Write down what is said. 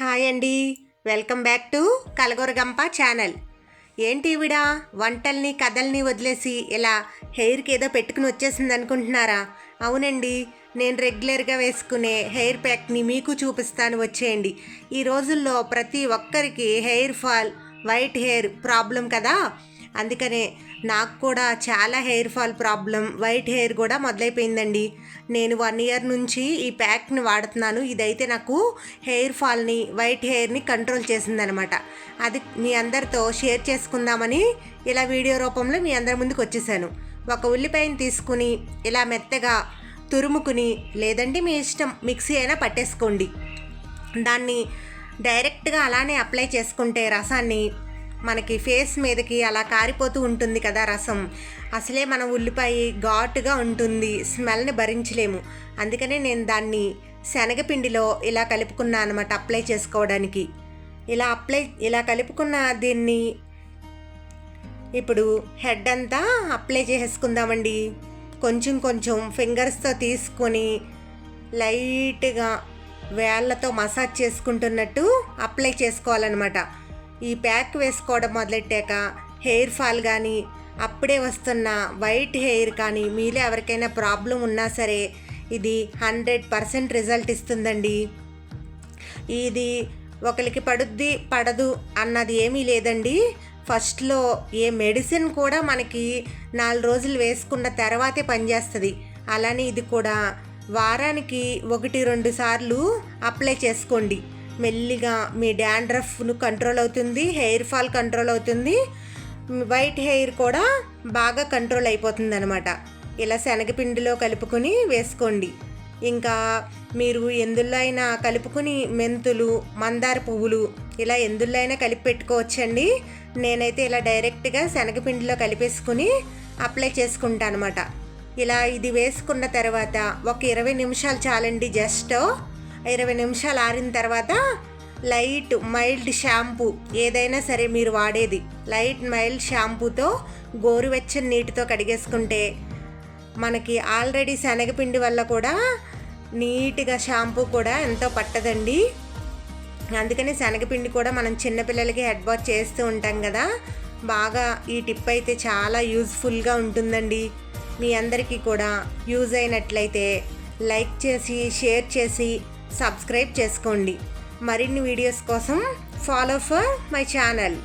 Hi అండి, welcome back to Kalagooragampa channel. ఏంటి ఈవిడ వంటల్ని కథల్ని వదిలేసి ఇలా హెయిర్కి ఏదో పెట్టుకుని వచ్చేసింది అనుకుంటున్నారా? అవునండి, నేను రెగ్యులర్గా వేసుకునే హెయిర్ ప్యాక్ని మీకు చూపిస్తాను, వచ్చేయండి. ఈ రోజుల్లో ప్రతి ఒక్కరికి hair fall, white hair problem కదా, అందుకనే నాకు కూడా చాలా hair fall problem, white hair కూడా మొదలైపోయిందండి. నేను 1 ఇయర్ నుంచి ఈ ప్యాక్ని వాడుతున్నాను. ఇదైతే నాకు హెయిర్ ఫాల్ని, వైట్ హెయిర్ని కంట్రోల్ చేసిందనమాట. అది మీ అందరితో షేర్ చేసుకుందామని ఇలా వీడియో రూపంలో మీ అందరి ముందుకు వచ్చేసాను. ఒక ఉల్లిపాయని తీసుకుని ఇలా మెత్తగా తురుముకుని, లేదంటే మీ ఇష్టం మిక్సీ అయినా పట్టేసుకోండి. దాన్ని డైరెక్ట్గా అలానే అప్లై చేసుకుంటే రసాన్ని మనకి ఫేస్ మీదకి అలా కారిపోతూ ఉంటుంది కదా రసం. అసలే మన ఉల్లిపాయ ఘాటుగా ఉంటుంది, స్మెల్ని భరించలేము. అందుకనే నేను దాన్ని శనగపిండిలో ఇలా కలుపుకున్నా అనమాట అప్లై చేసుకోవడానికి. ఇలా కలుపుకున్న దీన్ని ఇప్పుడు హెడ్ అంతా అప్లై చేసుకుందామండి. కొంచెం కొంచెం ఫింగర్స్తో తీసుకొని లైట్గా వేళ్ళతో మసాజ్ చేసుకుంటున్నట్టు అప్లై చేసుకోవాలన్నమాట. ఈ ప్యాక్ వేసుకోవడం మొదలెట్టాక హెయిర్ ఫాల్ కానీ, అప్పుడే వస్తున్న వైట్ హెయిర్ కానీ, మీలో ఎవరికైనా ప్రాబ్లం ఉన్నా సరే ఇది 100% రిజల్ట్ ఇస్తుందండి. ఇది ఒకరికి పడుద్ది పడదు అన్నది ఏమీ లేదండి. ఫస్ట్లో ఏ మెడిసిన్ కూడా మనకి 4 రోజులు వేసుకున్న తర్వాతే పనిచేస్తుంది. అలానే ఇది కూడా వారానికి 1-2 సార్లు అప్లై చేసుకోండి. మెల్లిగా మీ డాండ్రఫ్ను కంట్రోల్ అవుతుంది, హెయిర్ ఫాల్ కంట్రోల్ అవుతుంది, వైట్ హెయిర్ కూడా బాగా కంట్రోల్ అయిపోతుంది అనమాట. ఇలా శనగపిండిలో కలుపుకొని వేసుకోండి. ఇంకా మీరు ఎందులో అయినా కలుపుకొని మెంతులు, మందార పువ్వులు ఇలా ఎందులో అయినా కలిపి పెట్టుకోవచ్చండి. నేనైతే ఇలా డైరెక్ట్గా శనగపిండిలో కలిపేసుకుని అప్లై చేసుకుంటాను అనమాట. ఇలా ఇది వేసుకున్న తర్వాత ఒక 20 నిమిషాలు చాలండి. జస్ట్ 20 నిమిషాలు ఆరిన తర్వాత లైట్ మైల్డ్ షాంపూ, ఏదైనా సరే మీరు వాడేది లైట్ మైల్డ్ షాంపూతో గోరువెచ్చని నీటితో కడిగేసుకుంటే మనకి ఆల్రెడీ శనగపిండి వల్ల కూడా నీట్గా షాంపూ కూడా ఎంతో పట్టదండి. అందుకని శనగపిండి కూడా మనం చిన్నపిల్లలకి హెడ్ వాష్ చేస్తూ ఉంటాం కదా, బాగా ఈ టిప్ అయితే చాలా యూజ్ఫుల్గా ఉంటుందండి. మీ అందరికీ కూడా యూజ్ అయినట్లయితే లైక్ చేసి, షేర్ చేసి, సబ్స్క్రైబ్ చేసుకోండి. మరిన్ని వీడియోస్ కోసం ఫాలో ఫర్ మై ఛానల్.